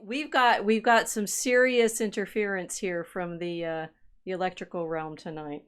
we've got some serious interference here from the electrical realm tonight.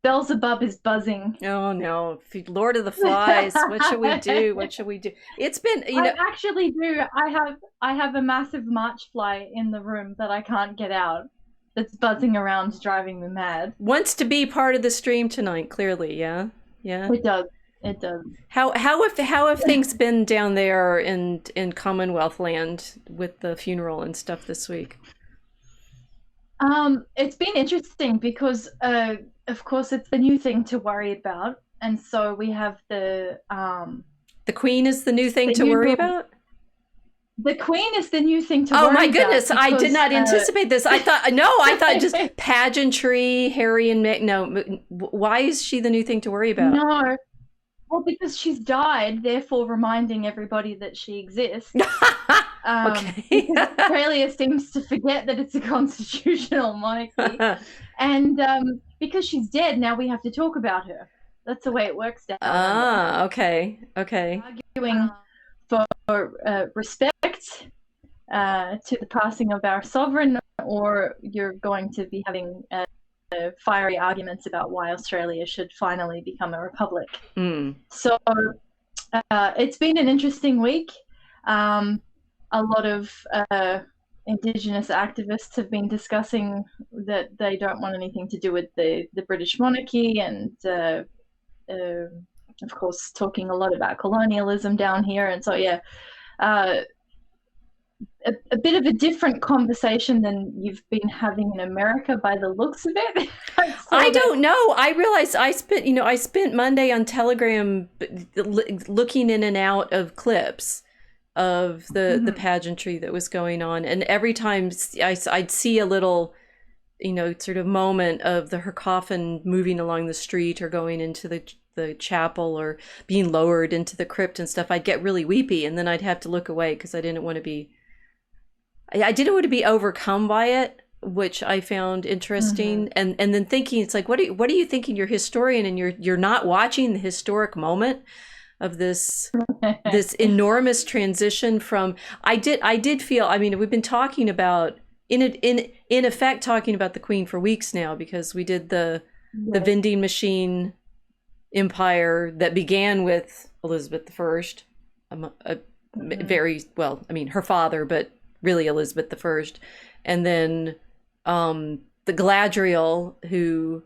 Beelzebub is buzzing. Oh no, Lord of the Flies. What should we do? What should we do? It's been, I actually do. I have a massive march fly in the room that I can't get out. That's buzzing around, driving me mad. wants to be part of the stream tonight, clearly, yeah. Yeah. It does. It does. How have things been down there in Commonwealth land with the funeral and stuff this week? It's been interesting because, of course, it's the new thing to worry about, and so we have The Queen is the new thing the to worry new about? the Queen is the new thing to Oh worry my about goodness, I did because not anticipate this. I thought, no, I thought just pageantry, Harry and Meg. No, why is she the new thing to worry about? no, well, because she's died, therefore reminding everybody that she exists. Okay. Because Australia seems to forget that it's a constitutional monarchy, and because she's dead, now we have to talk about her. That's the way it works down under. Ah, okay. Okay. Arguing for respect to the passing of our sovereign, or you're going to be having fiery arguments about why Australia should finally become a republic. Mm. So it's been an interesting week. A lot of Indigenous activists have been discussing that they don't want anything to do with the British monarchy, and of course talking a lot about colonialism down here. And so yeah, a bit of a different conversation than you've been having in America by the looks of it. I don't know. I realized I spent Monday on Telegram looking in and out of clips of the pageantry that was going on, and every time I'd see a little, sort of moment of her coffin moving along the street or going into the chapel or being lowered into the crypt and stuff, I'd get really weepy, and then I'd have to look away because I didn't want to be overcome by it, which I found interesting. And then thinking, it's like, what are you thinking? You're a historian, and you're not watching the historic moment of this enormous transition from. I did feel. I mean, we've been talking about in effect talking about the Queen for weeks now, because we did the vending machine empire that began with Elizabeth I, very well. I mean, her father, but really Elizabeth I, and then the Galadriel, who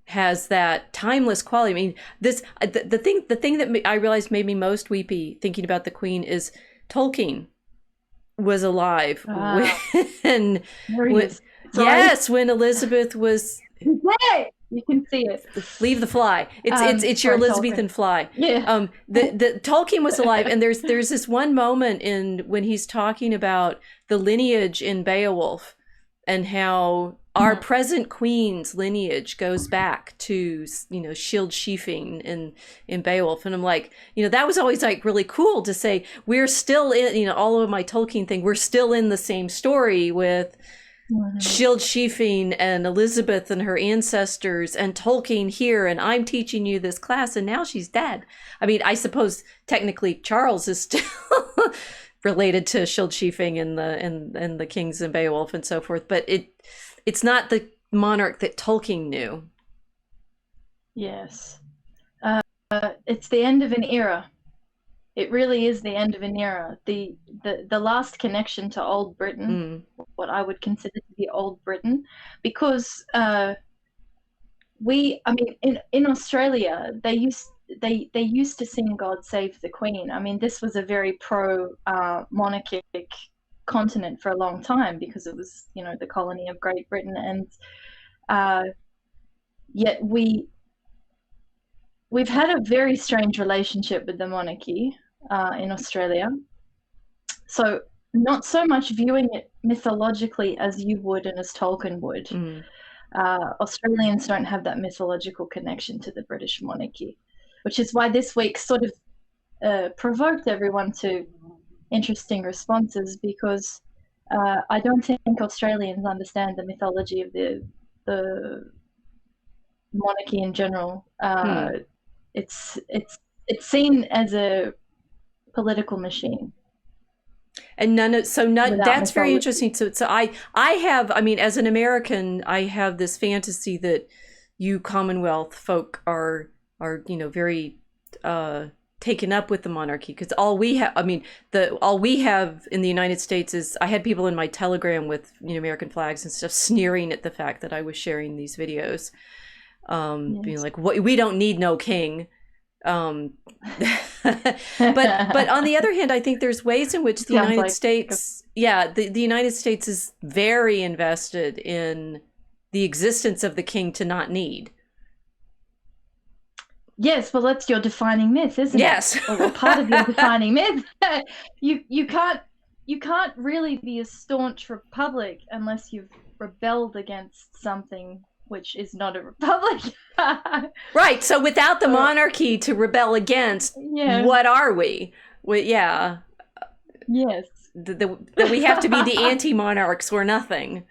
has that timeless quality. I mean, the thing that I realized made me most weepy thinking about the Queen is Tolkien was alive when Elizabeth was. You can see it. Leave the fly. It's your Elizabethan Tolkien. fly. Yeah. The Tolkien was alive, and there's this one moment when he's talking about the lineage in Beowulf, and how our present queen's lineage goes back to shield sheafing in Beowulf. And I'm like, that was always like really cool to say we're still in, all of my Tolkien thing, we're still in the same story with shield sheafing and Elizabeth and her ancestors and Tolkien here, and I'm teaching you this class, and now she's dead. I mean, I suppose technically Charles is still related to shield sheafing and the kings in Beowulf and so forth, but it's not the monarch that Tolkien knew. Yes. It's the end of an era. It really is the end of an era. The last connection to old Britain, what I would consider to be old Britain, because in Australia they used to sing "God Save the Queen." I mean, this was a very pro monarchic continent for a long time because it was the colony of Great Britain, and yet we've had a very strange relationship with the monarchy in Australia. So not so much viewing it mythologically as you would and as Tolkien would. Australians don't have that mythological connection to the British monarchy, which is why this week sort of provoked everyone to interesting responses, because I don't think Australians understand the mythology of the monarchy in general. It's seen as a political machine. And that's very mythology. interesting. So I have, I mean, as an American, I have this fantasy that you Commonwealth folk are very taken up with the monarchy, because all we have, I mean, all we have in the United States is, I had people in my Telegram with American flags and stuff sneering at the fact that I was sharing these videos, being like, "What, we don't need no king." But on the other hand, I think there's ways in which the United States, the United States is very invested in the existence of the king to not need. Yes, well, that's your defining myth, isn't it? Yes. Or part of your defining myth. You can't really be a staunch republic unless you've rebelled against something which is not a republic. Right. So without the monarchy to rebel against, what are we? Yes. That we have to be the anti-monarchs or nothing.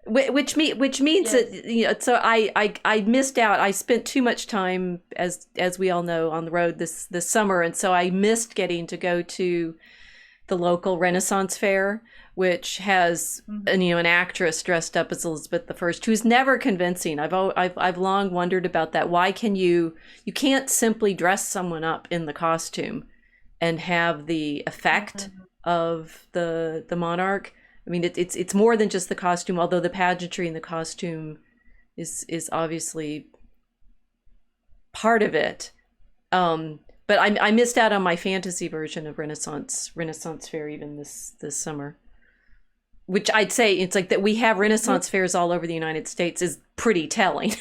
Which means that, so I missed out. I spent too much time, as we all know, on the road this summer, and so I missed getting to go to the local Renaissance fair, which has an actress dressed up as Elizabeth I, who's never convincing. I've long wondered about that. Why can you can't simply dress someone up in the costume and have the effect of the monarch? I mean, it's more than just the costume, although the pageantry in the costume is obviously part of it. But I missed out on my fantasy version of Renaissance Fair even this summer, which I'd say, it's like that we have Renaissance fairs all over the United States is pretty telling.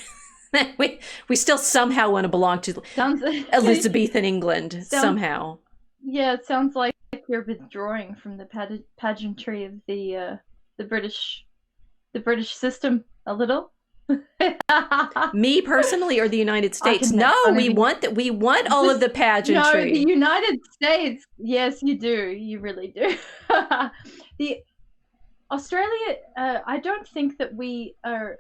we still somehow want to belong to Elizabethan England somehow. Yeah, it sounds like you're withdrawing from the pageantry of the British system a little. Me personally, or the United States? No, we want all of the pageantry. No, the United States. Yes, you do. You really do. The Australia. I don't think that we are.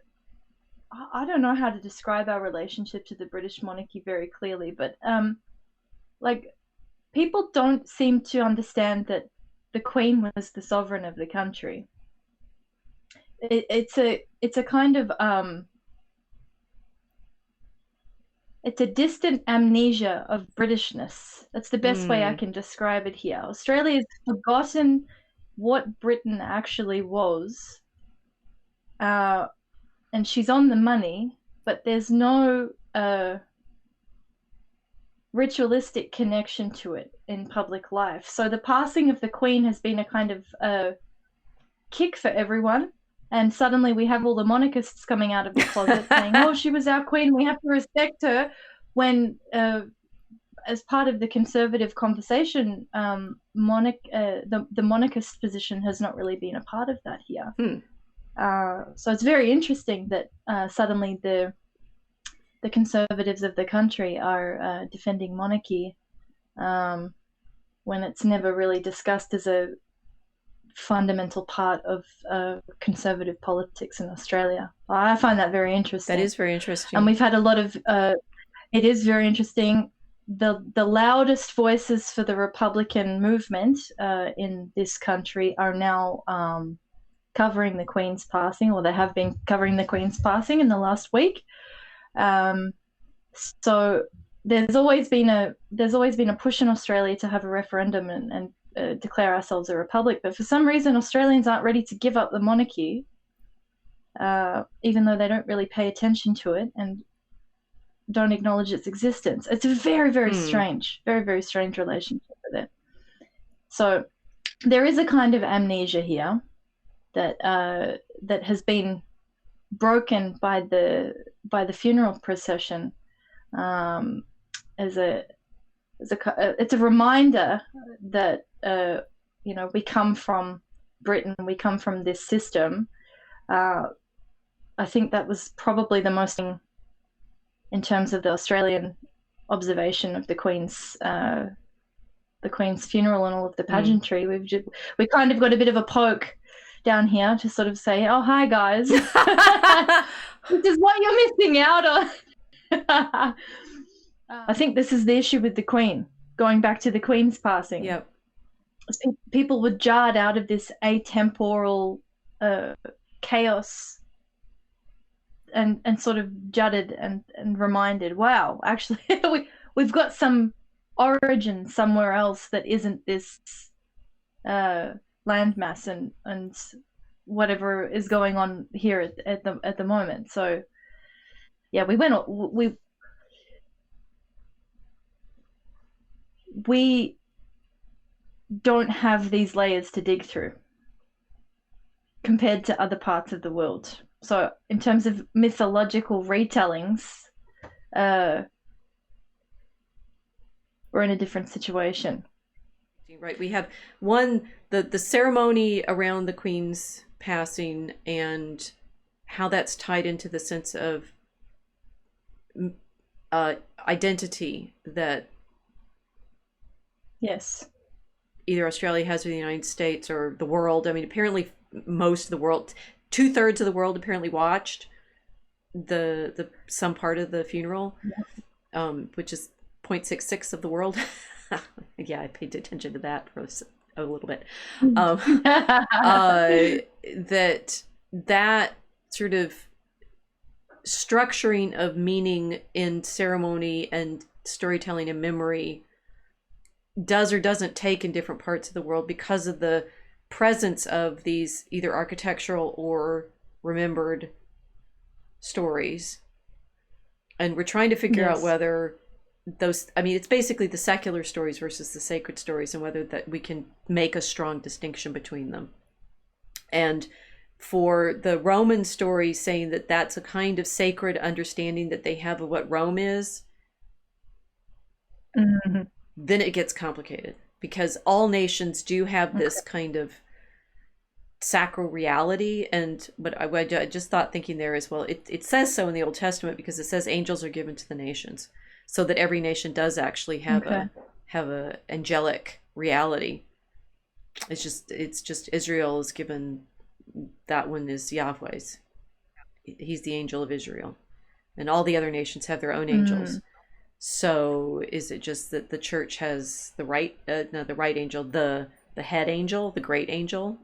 I don't know how to describe our relationship to the British monarchy very clearly, but people don't seem to understand that the Queen was the sovereign of the country. It's a kind of it's a distant amnesia of Britishness. That's the best way I can describe it here. Australia's forgotten what Britain actually was, and she's on the money, but there's no ritualistic connection to it in public life. So the passing of the Queen has been a kind of kick for everyone, and suddenly we have all the monarchists coming out of the closet saying, "Oh, she was our queen, we have to respect her," when as part of the conservative conversation, the monarchist position has not really been a part of that here. So it's very interesting that suddenly the conservatives of the country are defending monarchy when it's never really discussed as a fundamental part of conservative politics in Australia. I find that very interesting. That is very interesting. And we've had a lot of, it is very interesting. The loudest voices for the Republican movement in this country are now covering the Queen's passing, or they have been covering the Queen's passing in the last week. So there's always been a push in Australia to have a referendum and declare ourselves a republic, but for some reason Australians aren't ready to give up the monarchy, even though they don't really pay attention to it and don't acknowledge its existence. It's a very, very strange, very, very strange relationship with it. So there is a kind of amnesia here that has been broken by the funeral procession, it's a reminder that we come from Britain, we come from this system. I think that was probably the most in terms of the Australian observation of the Queen's funeral and all of the pageantry. We kind of got a bit of a poke down here to sort of say, "Oh, hi guys, this is what you're missing out on." I think this is the issue with the Queen, going back to the Queen's passing. Yep. people were jarred out of this atemporal uh, chaos and sort of judged and reminded, wow, actually we've got some origin somewhere else that isn't this landmass and whatever is going on here at the moment. So yeah, we don't have these layers to dig through compared to other parts of the world. So in terms of mythological retellings, we're in a different situation. Right. We have the ceremony around the Queen's passing and how that's tied into the sense of identity that Yes. either Australia has or the United States or the world. I mean, apparently most of the world, 2/3 of the world apparently watched the some part of the funeral, which is 0.66 of the world. Yeah, I paid attention to that for a little bit. That sort of structuring of meaning in ceremony and storytelling and memory does or doesn't take in different parts of the world because of the presence of these either architectural or remembered stories. And we're trying to figure out whether those, I mean, it's basically the secular stories versus the sacred stories, and whether that we can make a strong distinction between them. And for the Roman stories, saying that that's a kind of sacred understanding that they have of what Rome is, then it gets complicated, because all nations do have this kind of sacral reality. And but I just thought, thinking there as well, it says so in the Old Testament, because it says angels are given to the nations, so that every nation does actually have a angelic reality. It's just Israel is given, that one is Yahweh's. He's the angel of Israel, and all the other nations have their own angels. So is it just that the church has the right angel, the head angel, the great angel,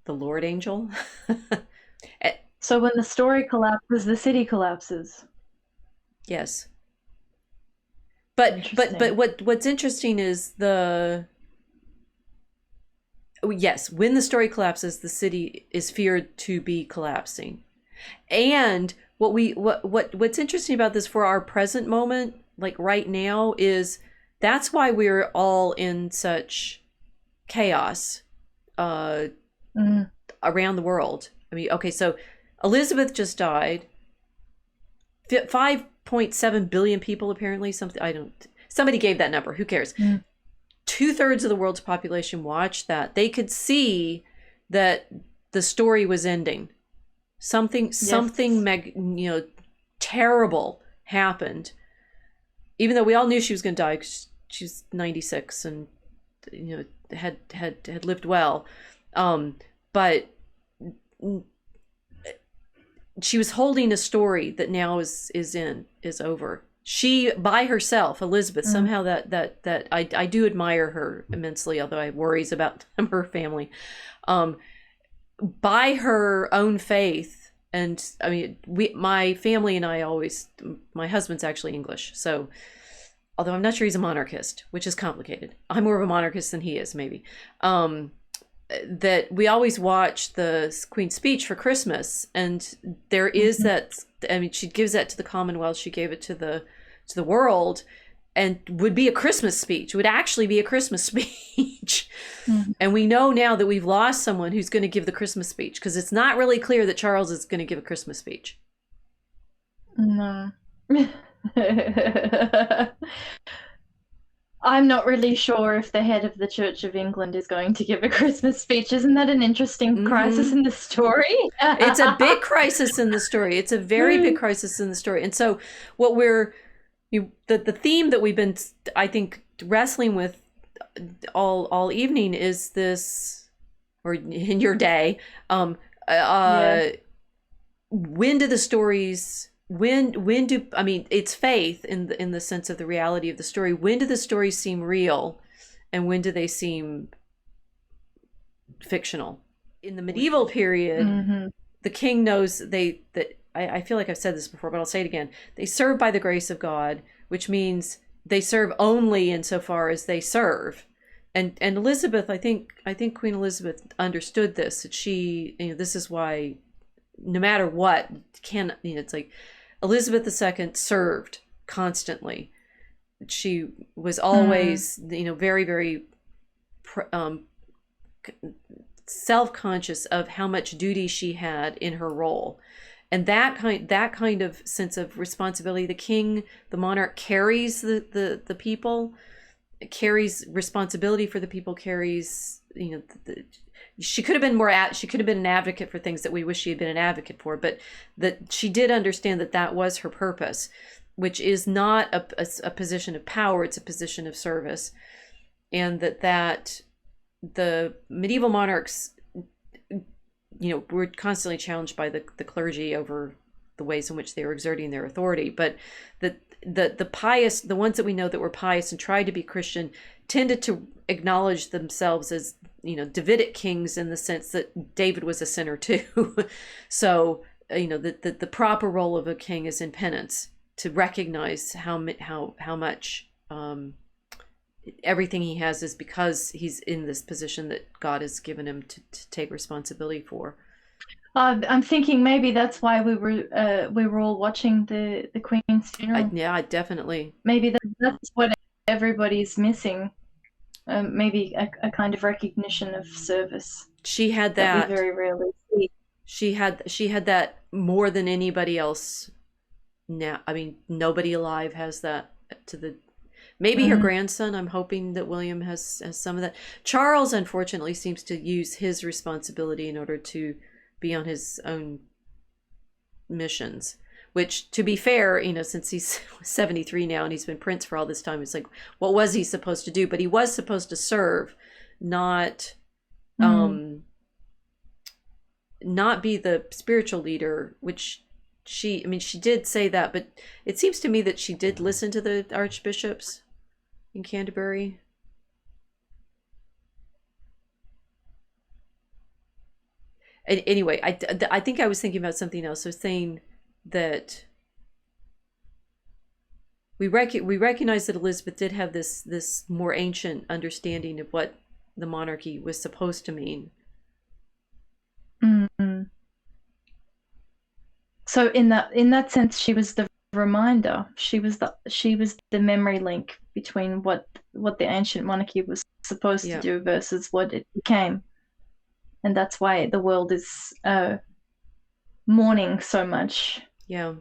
the Lord angel? So when the story collapses, the city collapses. Yes. But what's interesting is yes, when the story collapses, the city is feared to be collapsing. And what's interesting about this for our present moment, like right now, is that's why we're all in such chaos around the world. I mean, okay, so Elizabeth just died. 5.7 billion people, apparently, somebody gave that number, who cares? 2/3 of the world's population watched that. They could see that the story was ending. Something terrible happened, even though we all knew she was going to die, because she's 96 and had lived well, but she was holding a story that now is over. She, by herself, Elizabeth, somehow that I do admire her immensely, although I have worries about her family. By her own faith, and I mean, my family and I always, my husband's actually English, so although I'm not sure he's a monarchist, which is complicated. I'm more of a monarchist than he is, maybe. That we always watch the Queen's speech for Christmas, and there is that. I mean, she gives that to the Commonwealth. She gave it to the world, and would be a Christmas speech. It would actually be a Christmas speech. And we know now that we've lost someone who's going to give the Christmas speech, because it's not really clear that Charles is going to give a Christmas speech. No. I'm not really sure if the head of the Church of England is going to give a Christmas speech. Isn't that an interesting crisis in the story? It's a big crisis in the story. It's a very big crisis in the story. And so what the theme that we've been, I think, wrestling with all evening is this, or in your day, when do the stories, when do, I mean, it's faith in the sense of the reality of the story. When do the stories seem real, and when do they seem fictional? In the medieval period, the king knows I feel like I've said this before, but I'll say it again. They serve by the grace of God, which means they serve only insofar as they serve. And Elizabeth, I think Queen Elizabeth understood this, that she, this is why no matter what, it's like Elizabeth II served constantly. She was always, very, very self-conscious of how much duty she had in her role. And that kind of sense of responsibility, the monarch carries the people, carries responsibility for the people, carries, she could have been she could have been an advocate for things that we wish she had been an advocate for, but that she did understand that was her purpose, which is not a position of power, it's a position of service. And that the medieval monarchs, were constantly challenged by the clergy over the ways in which they were exerting their authority. But the pious, the ones that we know that were pious and tried to be Christian, tended to acknowledge themselves as, Davidic kings, in the sense that David was a sinner too. So, the proper role of a king is in penance, to recognize how much everything he has is because he's in this position that God has given him to take responsibility for. I'm thinking maybe that's why we were all watching the Queen's funeral. Yeah, definitely. Maybe that's what everybody's missing. Maybe a kind of recognition of service. She had that. We very rarely see. She had that more than anybody else. Now, I mean, nobody alive has that. Maybe her grandson. I'm hoping that William has some of that. Charles, unfortunately, seems to use his responsibility in order to be on his own missions. Which, to be fair, since he's 73 now and he's been prince for all this time, it's like, what was he supposed to do? But he was supposed to serve, not be the spiritual leader, which she did say that, but it seems to me that she did listen to the archbishops in Canterbury. And anyway, I think I was thinking about something else. I was saying that we recognize that Elizabeth did have this more ancient understanding of what the monarchy was supposed to mean. Mm-hmm. So in that sense, she was the reminder. She was the memory link between what the ancient monarchy was supposed to do versus what it became, and that's why the world is mourning so much. Yeah.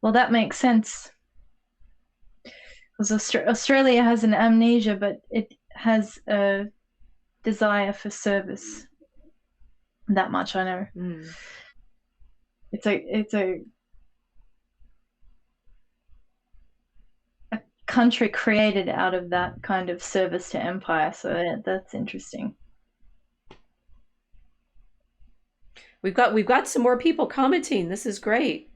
Well, that makes sense. Because Australia has an amnesia, but it has a desire for service. That much I know. It's a country created out of that kind of service to empire. So that's interesting. We've got some more people commenting. This is great.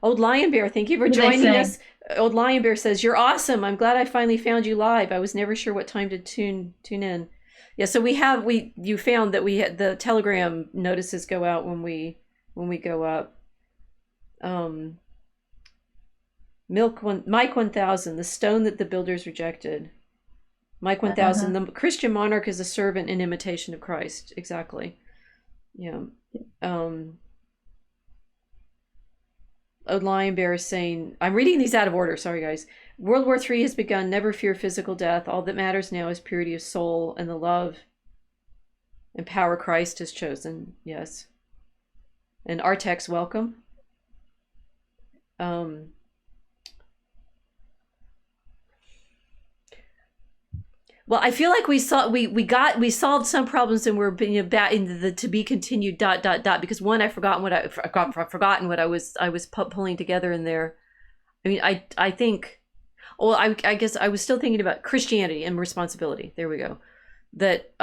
Old Lion Bear, thank you for joining us. Old Lion Bear says, "You're awesome. I'm glad I finally found you live. I was never sure what time to tune in." Yeah, so you found that we had the Telegram notices go out when we go up. Mike 1000, the stone that the builders rejected. Mike 1000, the Christian monarch is a servant in imitation of Christ. Exactly. Yeah. Old Lion Bear is saying, I'm reading these out of order, sorry guys. World War III has begun, never fear physical death. All that matters now is purity of soul and the love and power Christ has chosen. Yes. And Artex, welcome. Well, I feel like we solved some problems, and we're being about in the to be continued ... because one, I've forgotten what I was pulling together in there. I mean, I think, well, I guess I was still thinking about Christianity and responsibility. There we go. that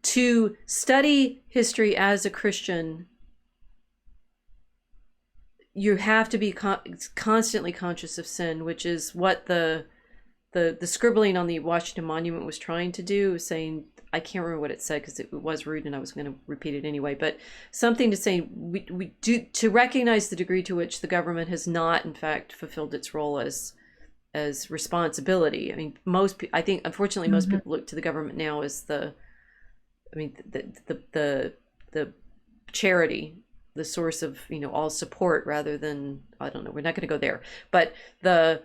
to study history as a Christian, you have to be constantly conscious of sin, which is what the scribbling on the Washington Monument was trying to do, saying, I can't remember what it said because it was rude and I was going to repeat it anyway, but something to say we do to recognize the degree to which the government has not, in fact, fulfilled its role as responsibility. I mean, I think, unfortunately, most people look to the government now as the charity, the source of, all support, rather than, I don't know, we're not going to go there, but the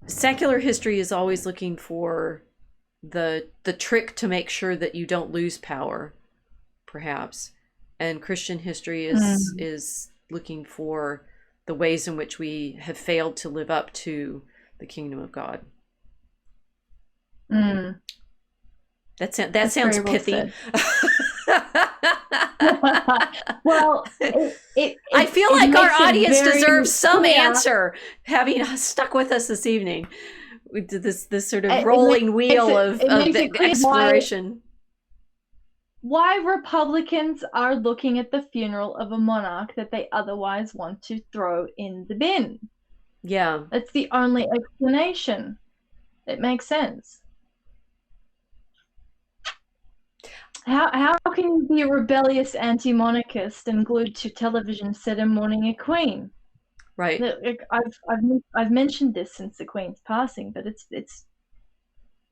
secular history is always looking for the trick to make sure that you don't lose power, perhaps, and Christian history is looking for the ways in which we have failed to live up to the kingdom of God. That sounds pithy. Well, I feel like our audience deserves some answer, having stuck with us this evening. We did this sort of rolling wheel of exploration. Why Republicans are looking at the funeral of a monarch that they otherwise want to throw in the bin. Yeah. That's the only explanation. It makes sense. How can you be a rebellious anti-monarchist and glued to television set in mourning a queen? Right. I've mentioned this since the Queen's passing, but it's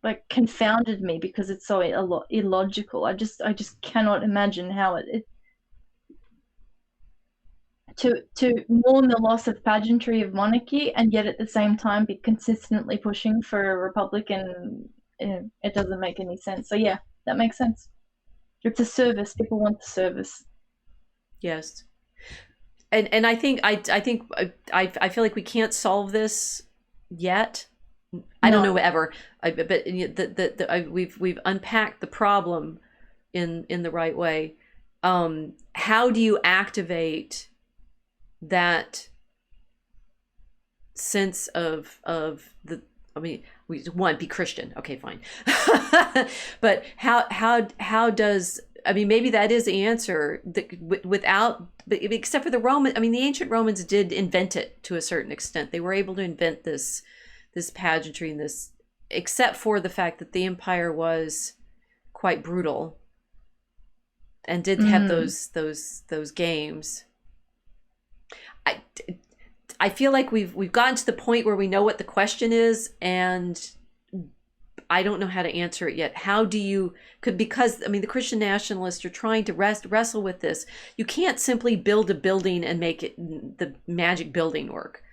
like confounded me because it's so illogical. I just cannot imagine how it to mourn the loss of pageantry of monarchy and yet at the same time be consistently pushing for a republican. It doesn't make any sense. So yeah, that makes sense. It's a service. People want the service. Yes. And I think I feel like we can't solve this yet. I don't know ever. But we've unpacked the problem in the right way. How do you activate that sense of the? I mean, we want be Christian. Okay, fine. But how does? I mean, maybe that is the answer. Without, except for the Roman. I mean, the ancient Romans did invent it to a certain extent. They were able to invent this pageantry and this, except for the fact that the empire was quite brutal and did have those games. I feel like we've gotten to the point where we know what the question is, and I don't know how to answer it yet. How do you because I mean the Christian nationalists are trying to wrestle with this. You can't simply build a building and make it the magic building work.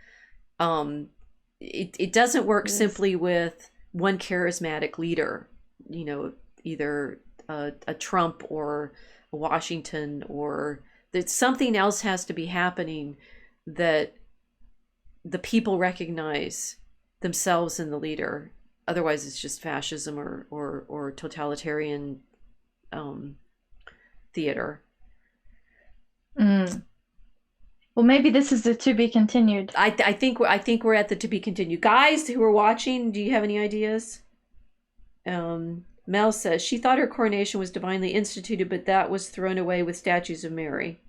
It doesn't work simply with one charismatic leader, either a Trump or a Washington, or that something else has to be happening that the people recognize themselves in the leader. Otherwise, it's just fascism or totalitarian theater. Well, maybe this is the to be continued. I think we're at the to be continued. Guys who are watching, do you have any ideas? Mel says she thought her coronation was divinely instituted, but that was thrown away with statues of Mary.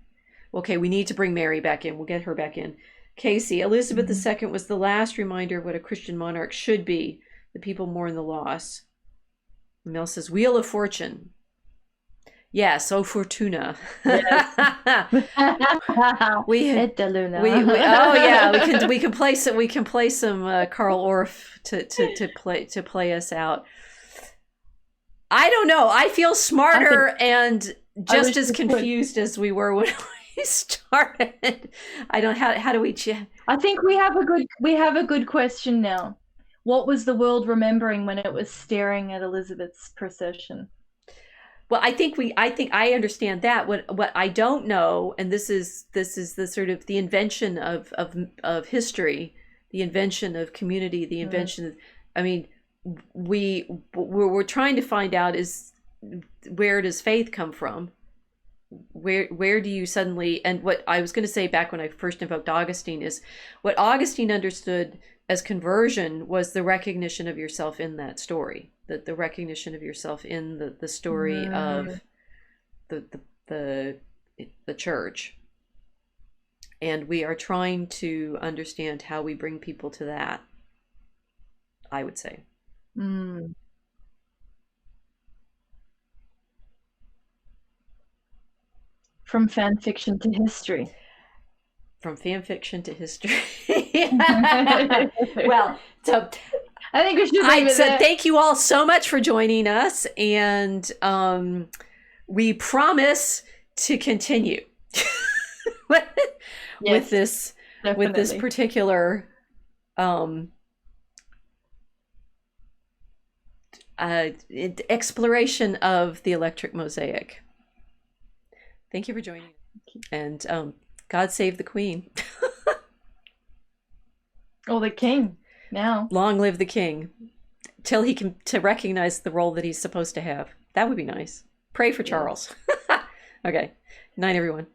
Okay, we need to bring Mary back in. We'll get her back in. Casey, Elizabeth II was the last reminder of what a Christian monarch should be. The people mourn the loss. Mel says, Wheel of Fortune. Yes, O Fortuna. Yes. Oh yeah, we can play some Carl Orff to play us out. I don't know. I feel smarter and just as confused as we were when we started. I don't. How do we? I think we have a good question now. What was the world remembering when it was staring at Elizabeth's procession? Well, I think I understand that. What I don't know, and this is the sort of the invention of history, the invention of community, the invention of, I mean, we're trying to find out is where does faith come from? Where do you suddenly, and what I was going to say back when I first invoked Augustine is what Augustine understood as conversion was the recognition of yourself in that story. the recognition of yourself in the story of the church. And we are trying to understand how we bring people to that, I would say. From fan fiction to history. From fan fiction to history. Well, so I think we should leave it there. Thank you all so much for joining us, and we promise to continue with this particular exploration of the electric mosaic. Thank you for joining, and God save the Queen. Or the King. Now, long live the King, till he can to recognize the role that he's supposed to have. That would be nice. Pray for Charles. Okay. Night, everyone.